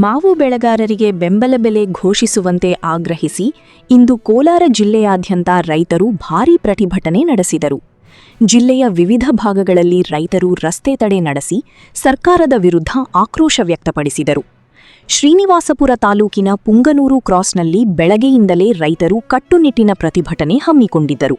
ಮಾವು ಬೆಳೆಗಾರರಿಗೆ ಬೆಂಬಲ ಬೆಲೆ ಘೋಷಿಸುವಂತೆ ಆಗ್ರಹಿಸಿ ಇಂದು ಕೋಲಾರ ಜಿಲ್ಲೆಯಾದ್ಯಂತ ರೈತರು ಭಾರೀ ಪ್ರತಿಭಟನೆ ನಡೆಸಿದರು. ಜಿಲ್ಲೆಯ ವಿವಿಧ ಭಾಗಗಳಲ್ಲಿ ರೈತರು ರಸ್ತೆ ತಡೆ ನಡೆಸಿ ಸರ್ಕಾರದ ವಿರುದ್ಧ ಆಕ್ರೋಶ ವ್ಯಕ್ತಪಡಿಸಿದರು. ಶ್ರೀನಿವಾಸಪುರ ತಾಲೂಕಿನ ಪುಂಗನೂರು ಕ್ರಾಸ್ನಲ್ಲಿ ಬೆಳಗ್ಗೆಯಿಂದಲೇ ರೈತರು ಕಟ್ಟುನಿಟ್ಟಿನ ಪ್ರತಿಭಟನೆ ಹಮ್ಮಿಕೊಂಡಿದ್ದರು.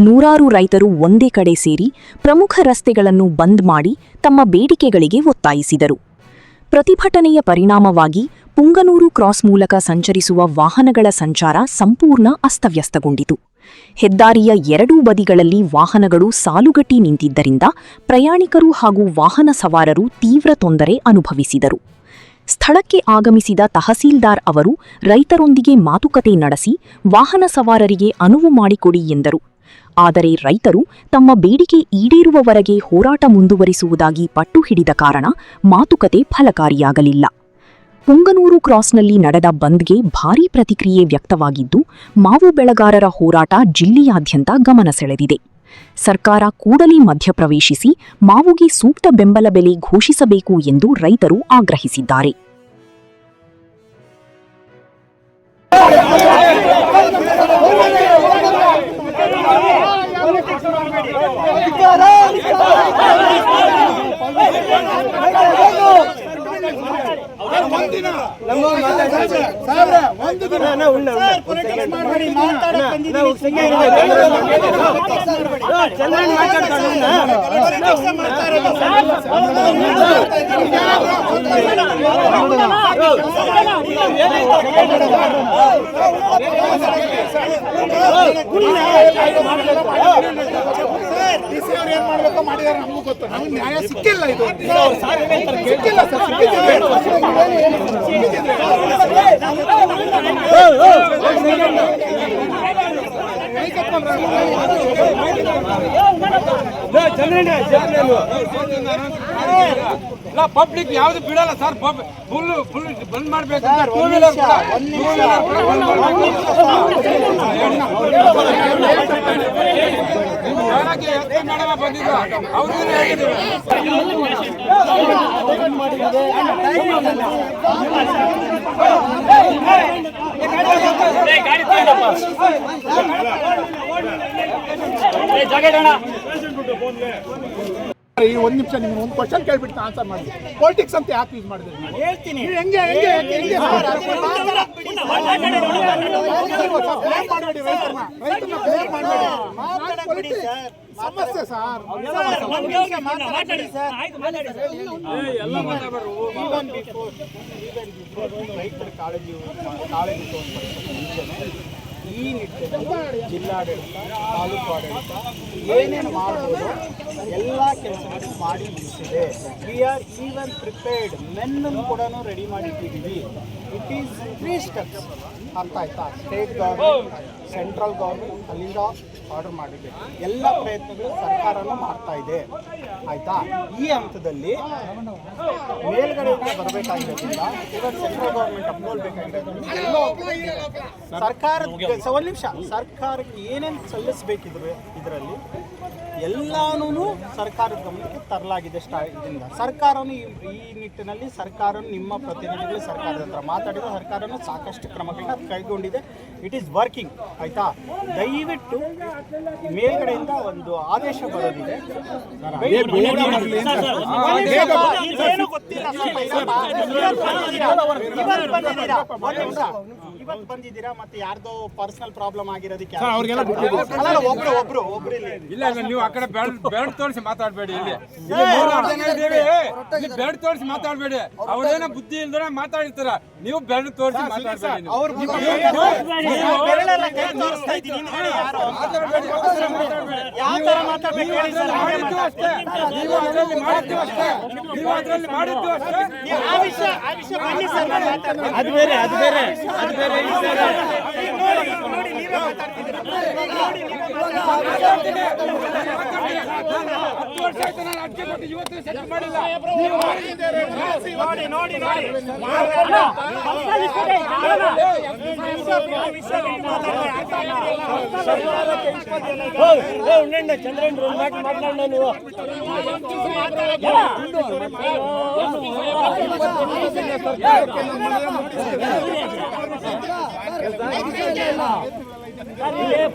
ನೂರಾರು ರೈತರು ಒಂದೇ ಕಡೆ ಸೇರಿ ಪ್ರಮುಖ ರಸ್ತೆಗಳನ್ನು ಬಂದ್ ಮಾಡಿ ತಮ್ಮ ಬೇಡಿಕೆಗಳಿಗೆ ಒತ್ತಾಯಿಸಿದರು. ಪ್ರತಿಭಟನೆಯ ಪರಿಣಾಮವಾಗಿ ಪುಂಗನೂರು ಕ್ರಾಸ್ ಮೂಲಕ ಸಂಚರಿಸುವ ವಾಹನಗಳ ಸಂಚಾರ ಸಂಪೂರ್ಣ ಅಸ್ತವ್ಯಸ್ತಗೊಂಡಿತು. ಹೆದ್ದಾರಿಯ ಎರಡೂ ಬದಿಗಳಲ್ಲಿ ವಾಹನಗಳು ಸಾಲುಗಟ್ಟಿ ನಿಂತಿದ್ದರಿಂದ ಪ್ರಯಾಣಿಕರು ಹಾಗೂ ವಾಹನ ಸವಾರರು ತೀವ್ರ ತೊಂದರೆ ಅನುಭವಿಸಿದರು. ಸ್ಥಳಕ್ಕೆ ಆಗಮಿಸಿದ ತಹಸೀಲ್ದಾರ್ ಅವರು ರೈತರೊಂದಿಗೆ ಮಾತುಕತೆ ನಡೆಸಿ ವಾಹನ ಸವಾರರಿಗೆ ಅನುವು ಮಾಡಿಕೊಡಿ ಎಂದರು. ಆದರೆ ರೈತರು ತಮ್ಮ ಬೇಡಿಕೆ ಈಡೇರುವವರೆಗೆ ಹೋರಾಟ ಮುಂದುವರಿಸುವುದಾಗಿ ಪಟ್ಟು ಹಿಡಿದ ಕಾರಣ ಮಾತುಕತೆ ಫಲಕಾರಿಯಾಗಲಿಲ್ಲ. ಪುಂಗನೂರು ಕ್ರಾಸ್ನಲ್ಲಿ ನಡೆದ ಬಂದ್ಗೆ ಭಾರೀ ಪ್ರತಿಕ್ರಿಯೆ ವ್ಯಕ್ತವಾಗಿದ್ದು, ಮಾವು ಬೆಳೆಗಾರರ ಹೋರಾಟ ಜಿಲ್ಲೆಯಾದ್ಯಂತ ಗಮನ ಸೆಳೆದಿದೆ. ಸರ್ಕಾರ ಕೂಡಲೇ ಮಧ್ಯಪ್ರವೇಶಿಸಿ ಮಾವುಗೆ ಸೂಕ್ತ ಬೆಂಬಲ ಬೆಲೆ ಘೋಷಿಸಬೇಕು ಎಂದು ರೈತರು ಆಗ್ರಹಿಸಿದ್ದಾರೆ. ನ್ಯಾಯ ಸಿಕ್ಕಿಲ್ಲ. ಇದು ಪಬ್ಲಿಕ್ ಯಾವ್ದು ಬಿಡಲ್ಲ ಸರ್. ಫುಲ್ ಬಂದ್ ಮಾಡ್ಬೇಕು. ಈ ಒಂದು ನಿಮಿಷ ನಿಮ್ಗೆ ಒಂದು ಕ್ವಶನ್ ಕೇಳ್ಬಿಟ್ಟು ಆನ್ಸರ್ ಮಾಡಿ. ಪೊಲಿಟಿಕ್ಸ್ ಅಂತ ಯಾಕೆ ಯೂಸ್ ಮಾಡಿದ್ರಿ? ಹೇಳ್ತೀನಿ. ಸಮಸ್ಯೆ ಸರ್. ರೈತರ ಕಾಳಜಿ ಈ ನಿಟ್ಟಿನಲ್ಲಿ ಜಿಲ್ಲಾಡಳಿತ, ತಾಲೂಕು ಆಡಳಿತ ಏನೇನು ಮಾಡಬಹುದು ಎಲ್ಲ ಕೆಲಸಗಳು ಮಾಡಿ ಮುಗಿಸಿದೆ. We are even prepared. ಮೆನ್ನನ್ನು ಕೂಡ ರೆಡಿ ಮಾಡಿಟ್ಟಿದ್ದೀವಿ. It is 3 steps. ಅರ್ಥ ಆಯ್ತಾ? ಸ್ಟೇಟ್ ಗೌರ್ಮೆಂಟ್, ಸೆಂಟ್ರಲ್ ಗೌರ್ಮೆಂಟ್ ಅಲ್ಲಿಂದ ಆರ್ಡರ್ ಮಾಡಿದೆ. ಎಲ್ಲ ಪ್ರಯತ್ನಗಳು ಸರ್ಕಾರನೂ ಮಾಡ್ತಾ ಇದೆ. ಆಯ್ತಾ? ಈ ಹಂತದಲ್ಲಿ ಮೇಲ್ಗಡೆಯಿಂದ ಬರಬೇಕಾಗಿರೋದ್ರಿಂದ ಇವತ್ತು ಸೆಂಟ್ರಲ್ ಗೌರ್ಮೆಂಟ್ ಅಪ್ರೂವಲ್ ಬೇಕಾಗಿರೋದ್ರಿಂದ ಸರ್ಕಾರದ ಒಂದು ನಿಮಿಷ, ಸರ್ಕಾರಕ್ಕೆ ಏನೇನು ಸಲ್ಲಿಸಬೇಕಿದ್ರು ಇದರಲ್ಲಿ ಎಲ್ಲಾನು ಸರ್ಕಾರದ ಗಮನಕ್ಕೆ ತರಲಾಗಿದೆ. ಇದರಿಂದ ಸರ್ಕಾರನು ಈ ನಿಟ್ಟಿನಲ್ಲಿ ಸರ್ಕಾರನು ನಿಮ್ಮ ಪ್ರತಿನಿಧಿಗಳು ಸರ್ಕಾರದ ಹತ್ರ ಮಾತಾಡಿದ ಸರ್ಕಾರನು ಸಾಕಷ್ಟು ಕ್ರಮಗಳನ್ನ ಕೈಗೊಂಡಿದೆ. It is working. ಆಯ್ತಾ? ದಯವಿಟ್ಟು ಮೇಲ್ಗಡೆಯಿಂದ ಒಂದು ಆದೇಶ ಬರೋದಿದೆ. ಇವತ್ತು ಬಂದಿದ್ದೀರಾ, ಮತ್ತೆ ಯಾರ್ದೋ ಪರ್ಸನಲ್ ಪ್ರಾಬ್ಲಮ್ ಆಗಿರೋದಕ್ಕೆ ಒಬ್ರು ಇಲ್ಲ. ನೀವು ಆ ಕಡೆ ಬೆರಳು ತೋರಿಸಿ ಮಾತಾಡಬೇಡಿ. ಇಲ್ಲಿ ಬೆರಳು ತೋರಿಸಿ ಮಾತಾಡಬೇಡಿ. ಅವ್ರೇನೋ ಬುದ್ಧಿ ಇಲ್ದ್ರೆ ಮಾತಾಡಿರ್ತಾರ. ನೀವು ಬೆರಳು ತೋರಿಸಿ ಮಾತಾಡಬೇಡಿ. ಅದು ಬೇರೆ ನೋಡಿ 10 ವರ್ಷ ಆಯ್ತು ನಾನು ಅರ್ಜಿ ಕೊಟ್ಟು ಇವತ್ತು ಸೆಟ್ ಮಾಡಿಲ್ಲ.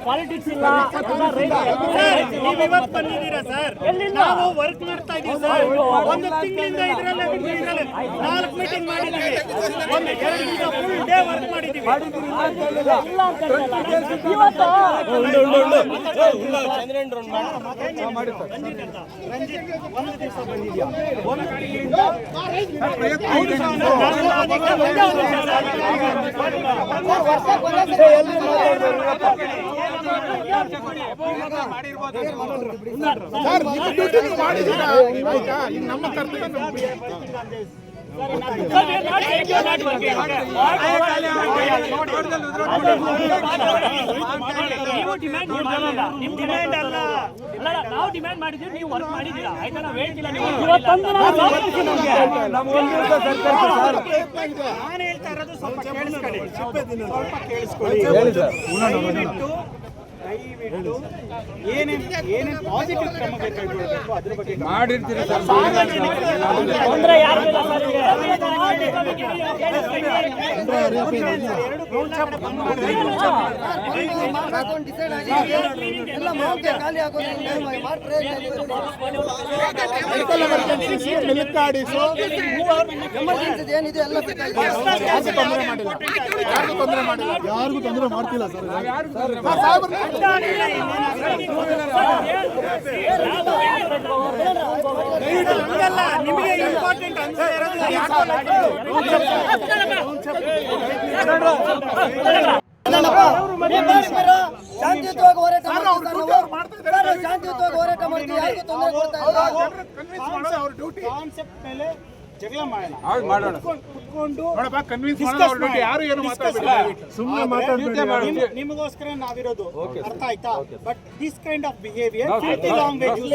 ಪಾಲಿಟಿಕ್ಸ್ ಇಲ್ಲ. ನೀವಿವತ್ತು ಬಂದಿದ್ದೀರಾ ಸರ್? ನಾವು ವರ್ಕ್ ಮಾಡ್ತಾ ಇದೀವಿ ಸರ್. ಒಂದು ತಿಂಗಳಿಂದ ಇದರಲ್ಲೇ 4 ಮೀಟಿಂಗ್ ಮಾಡಿದ್ದೀವಿ. ಒಂದು 2 ದಿನ ಫುಲ್ ಡೇ ವರ್ಕ್ ಮಾಡಿದ್ದೀವಿ. ರಂಜಿತ್ ಒಂದು ದಿವಸ ಬಂದಿದ್ಯಾ? ಒಂದು ತಿಂಗಳಿಂದ ನಮ್ಮ ಕರ್ತವ್ಯ ನೀವು ಡಿಮ್ಯಾಂಡ್ ಮಾಡಲಿಲ್ಲ. ನಿಮ್ ಡಿಮ್ಯಾಂಡ್ ಅಲ್ಲ, ನಾವು ಡಿಮ್ಯಾಂಡ್ ಮಾಡಿದ್ವಿ, ನೀವು ವರ್ಕ್ ಮಾಡಿದ್ದೀರಾ ಆಯ್ತಾ? ನಾವು ಹೇಳ್ತಿಲ್ಲ ನೀವು ನಾನು ಹೇಳ್ತಾ ಇರೋದು ಸ್ವಲ್ಪ ಕೇಳಿಸ್ಕೊಳ್ಳಿ. ದಯವಿಟ್ಟು ಏನೇನು ಪಾಸಿಟಿವ್ ಕ್ರಮ ಬೇಕಾಗಿರಬೇಕು ಅದ್ರ ಬಗ್ಗೆ ಮಾಡಿರ್ತೀರಿ ಸರ್. ತೊಂದರೆ ಯಾರು ಇಲ್ಲ ಸರ್. ಯಾರಿಗೂ ತೊಂದರೆ ಮಾಡ್ತಿಲ್ಲ ಸರ್. ನಿಮಗೆ ಇಂಪಾರ್ಟೆಂಟ್ ಅಂತ ಶಾಂತಿಯುತವಾಗಿ ಹೋರಾಟ ಹೋರಾಟ ಮಾಡ್ತೀವಿ. ಯಾರಿಗೂ ತೊಂದರೆ ಕೊಡ್ತಾ ಇಲ್ಲ. ಕಾನ್ಸೆಪ್ಟ್ ಮೇಲೆ ಜಗಳ ಮಾಡೋಣ. ಹೌದು ಮಾಡೋಣ. ಕುತ್ಕೊಂಡು ಯಾರು ಏನು ಮಾತಾಡ್ತಿಲ್ಲ. ಸುಮ್ಮನೆ ಮಾತಾಡ್ಬೇಡಿ. ನಿಮಗೋಸ್ಕರ ನಾವಿರೋದು ಅರ್ಥ ಆಯ್ತಾ? But this kind of behaviour ಫಿಲ್ತಿ language use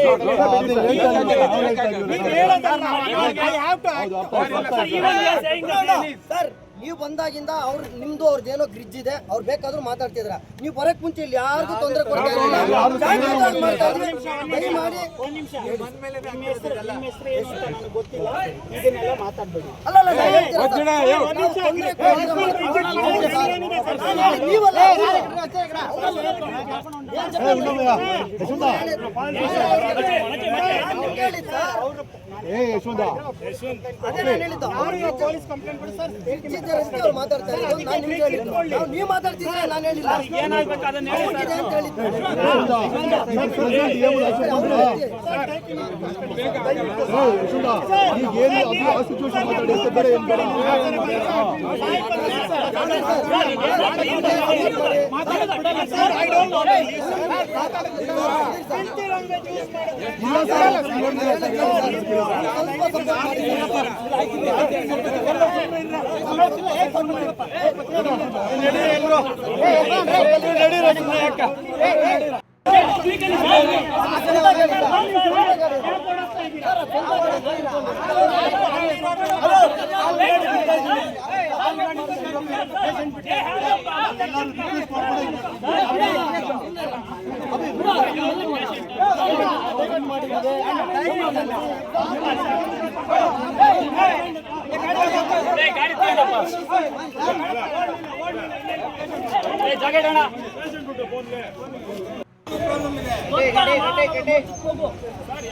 sir, ನೀವು ಬಂದಾಗಿಂದ ನಿಮ್ದು ಅವ್ರದ್ದು ಏನೋ ಗ್ರಿಡ್ಜ್ ಇದೆ, ಅವ್ರು ಬೇಕಾದ್ರೂ ಮಾತಾಡ್ತಿದ್ರ. ನೀವು ಬರಕ್ ಮುಂಚೆ ಇಲ್ಲಿ ಯಾರಿಗೂ ತೊಂದರೆ ಕೊಡ್ತಾ ಇಲ್ಲ. ದಯಮಾಡಿ ಗೊತ್ತಿಲ್ಲ, ಇದನ್ನೆಲ್ಲ ಮಾತಾಡ್ಬೇಡಿ. ಅಲ್ಲಲ್ಲ, ನಾನು ಹೇಳ್ತಿರೋದು ತೊಂದ್ರೆ ನೀವಲ್ಲ ಪೊಲೀಸ್ ಕಂಪ್ಲೇಂಟ್ ಕೊಡಿ ಸರ್. ಅವ್ರು ಮಾತಾಡ್ತಾ ಇರೋದು. ನಾನು ನಿಮ್ಗೆ ಹೇಳಿದ್ದು, ನೀವು ಮಾತಾಡ್ತಿದ್ರೆ ನಾನು ಹೇಳಿಲ್ಲ. ಆಗಿದೆ ಅಂತ ಹೇಳಿದ್ದು.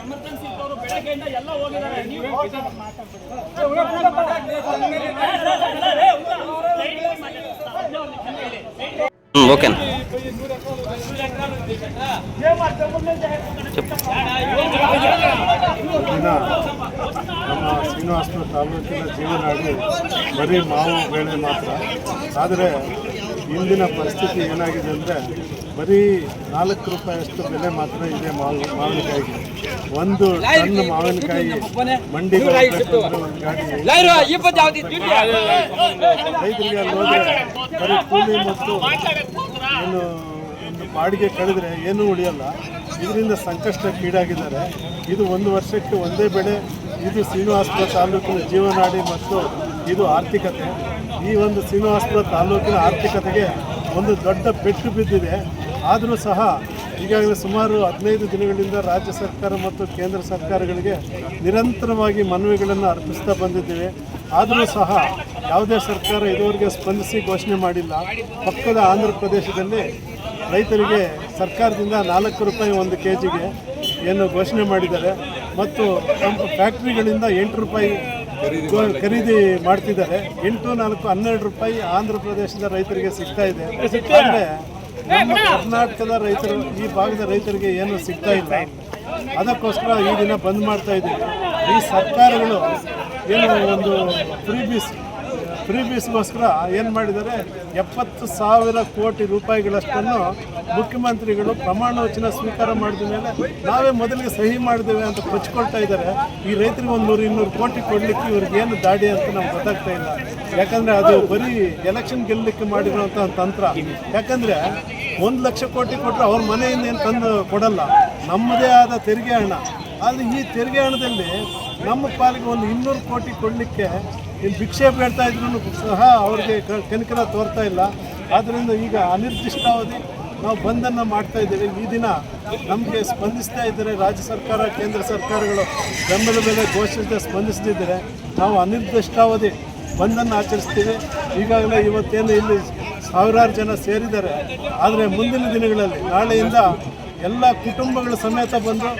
ಎಮರ್ಜೆನ್ಸಿ ಇದ್ದವರು ಬೆಳಗ್ಗೆಯಿಂದ ಎಲ್ಲ ಹೋಗಿದ್ದಾರೆ. ನೀವು ఓకే ನಮ್ಮ ಶ್ರೀನಿವಾಸಪುರ ತಾಲೂಕಿನ ಜೀವನಾಡಿ ಬರೀ ಮಾವು ಬೆಳೆ ಮಾತ್ರ. ಆದರೆ ಇಂದಿನ ಪರಿಸ್ಥಿತಿ ಏನಾಗಿದೆ ಅಂದರೆ ಬರೀ 4 ರೂಪಾಯಿಯಷ್ಟು ಬೆಲೆ ಮಾತ್ರ ಇದೆ ಮಾವಿನಕಾಯಿಗೆ. 1 ಟನ್ ಮಾವಿನಕಾಯಿ ಮಂಡಿಗೆ ಒಂದು ಗಾಡಿ ರೈತರಿಗೆ ಅಲ್ಲಿ ಹೋದರೆ ಬರೀ ಕೂಲಿ ಮತ್ತು ಏನು ಬಾಡಿಗೆ ಕಳೆದ್ರೆ ಏನೂ ಉಳಿಯಲ್ಲ. ಇದರಿಂದ ಸಂಕಷ್ಟಕ್ಕೀಡಾಗಿದ್ದಾರೆ. ಇದು 1 ವರ್ಷಕ್ಕೆ ಒಂದೇ ಬೆಳೆ. ಇದು ಶ್ರೀನಿವಾಸಪುರ ತಾಲೂಕಿನ ಜೀವನಾಡಿ ಮತ್ತು ಇದು ಆರ್ಥಿಕತೆ. ಈ ಒಂದು ಶ್ರೀನಿವಾಸಪುರ ತಾಲೂಕಿನ ಆರ್ಥಿಕತೆಗೆ ಒಂದು ದೊಡ್ಡ ಪೆಟ್ಟು ಬಿದ್ದಿದೆ. ಆದರೂ ಸಹ ಈಗಾಗಲೇ ಸುಮಾರು 15 ದಿನಗಳಿಂದ ರಾಜ್ಯ ಸರ್ಕಾರ ಮತ್ತು ಕೇಂದ್ರ ಸರ್ಕಾರಗಳಿಗೆ ನಿರಂತರವಾಗಿ ಮನವಿಗಳನ್ನು ಅರ್ಪಿಸ್ತಾ ಬಂದಿದ್ದೇವೆ. ಆದರೂ ಸಹ ಯಾವುದೇ ಸರ್ಕಾರ ಇದುವರೆಗೆ ಸ್ಪಂದಿಸಿ ಘೋಷಣೆ ಮಾಡಿಲ್ಲ. ಪಕ್ಕದ ಆಂಧ್ರ ಪ್ರದೇಶದಲ್ಲಿ ರೈತರಿಗೆ ಸರ್ಕಾರದಿಂದ 4 ರೂಪಾಯಿ 1 kgಗೆ ಏನು ಘೋಷಣೆ ಮಾಡಿದ್ದಾರೆ ಮತ್ತು ನಮ್ಮ ಫ್ಯಾಕ್ಟ್ರಿಗಳಿಂದ 8 ರೂಪಾಯಿ ಖರೀದಿ ಮಾಡ್ತಿದ್ದಾರೆ. 8, 4, 12 ರೂಪಾಯಿ ಆಂಧ್ರ ಪ್ರದೇಶದ ರೈತರಿಗೆ ಸಿಗ್ತಾ ಇದೆ. ಆದರೆ ನಮ್ಮ ಕರ್ನಾಟಕದ ರೈತರು, ಈ ಭಾಗದ ರೈತರಿಗೆ ಏನು ಸಿಗ್ತಾ ಇಲ್ಲ. ಅದಕ್ಕೋಸ್ಕರ ಈ ದಿನ ಬಂದ್ ಮಾಡ್ತಾ ಇದ್ದೀವಿ. ಈ ಸರ್ಕಾರಗಳು ಏನು ಒಂದು ಫ್ರೀ ಬೀಸ್ಗೋಸ್ಕರ ಏನು ಮಾಡಿದ್ದಾರೆ, 70,000 ಕೋಟಿ ರೂಪಾಯಿಗಳಷ್ಟನ್ನು ಮುಖ್ಯಮಂತ್ರಿಗಳು ಪ್ರಮಾಣ ವಚನ ಸ್ವೀಕಾರ ಮಾಡಿದ ಮೇಲೆ ನಾವೇ ಮೊದಲಿಗೆ ಸಹಿ ಮಾಡಿದ್ದೇವೆ ಅಂತ ಕೊಚ್ಕೊಳ್ತಾ ಇದ್ದಾರೆ. ಈ ರೈತರಿಗೆ 100-200 ಕೋಟಿ ಕೊಡಲಿಕ್ಕೆ ಇವ್ರಿಗೆ ಏನು ದಾಡಿ ಅಂತ ನಮ್ಗೆ ಗೊತ್ತಾಗ್ತಾ ಇಲ್ಲ. ಯಾಕಂದರೆ ಅದು ಬರೀ ಎಲೆಕ್ಷನ್ ಗೆಲ್ಲಲಿಕ್ಕೆ ಮಾಡಿರುವಂಥ ತಂತ್ರ. ಯಾಕಂದರೆ 1 ಲಕ್ಷ ಕೋಟಿ ಕೊಟ್ಟರೆ ಅವ್ರ ಮನೆಯಿಂದ ಏನು ತಂದು ಕೊಡಲ್ಲ, ನಮ್ಮದೇ ಆದ ತೆರಿಗೆ ಹಣ. ಆದರೆ ಈ ತೆರಿಗೆ ಹಣದಲ್ಲಿ ನಮ್ಮ ಪಾಲಿಗೆ ಒಂದು 200 ಕೋಟಿ ಕೊಡಲಿಕ್ಕೆ ಇಲ್ಲಿ ಭಿಕ್ಷೆ ಬೇಡ್ತಾ ಇದ್ರೂ ಸಹ ಅವ್ರಿಗೆ ಕನಿಕರ ತೋರ್ತಾ ಇಲ್ಲ. ಆದ್ದರಿಂದ ಈಗ ಅನಿರ್ದಿಷ್ಟಾವಧಿ ನಾವು ಬಂದನ್ನು ಮಾಡ್ತಾ ಇದ್ದೇವೆ. ಈ ದಿನ ನಮಗೆ ಸ್ಪಂದಿಸ್ತಾ ಇದ್ದಾರೆ ರಾಜ್ಯ ಸರ್ಕಾರ, ಕೇಂದ್ರ ಸರ್ಕಾರಗಳು ಬೆಂಬಲ ಬೆಲೆ ಘೋಷಿಸದೆ ಸ್ಪಂದಿಸದಿದ್ದರೆ ನಾವು ಅನಿರ್ದಿಷ್ಟಾವಧಿ ಬಂದನ್ನು ಆಚರಿಸ್ತೀವಿ. ಈಗಾಗಲೇ ಇವತ್ತೇನು ಇಲ್ಲಿ 1000 ಜನ ಸೇರಿದ್ದಾರೆ. ಆದರೆ ಮುಂದಿನ ದಿನಗಳಲ್ಲಿ ನಾಳೆಯಿಂದ ಎಲ್ಲ ಕುಟುಂಬಗಳ ಸಮೇತ ಬಂದು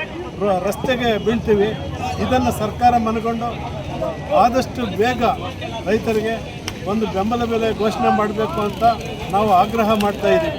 ರಸ್ತೆಗೆ ಬೀಳ್ತೀವಿ. ಇದನ್ನು ಸರ್ಕಾರ ಮನಗೊಂಡು ಆದಷ್ಟು ಬೇಗ ರೈತರಿಗೆ ಒಂದು ಬೆಂಬಲ ಬೆಲೆ ಘೋಷಣೆ ಮಾಡಬೇಕು ಅಂತ ನಾವು ಆಗ್ರಹ ಮಾಡ್ತಾ ಇದ್ದೀವಿ.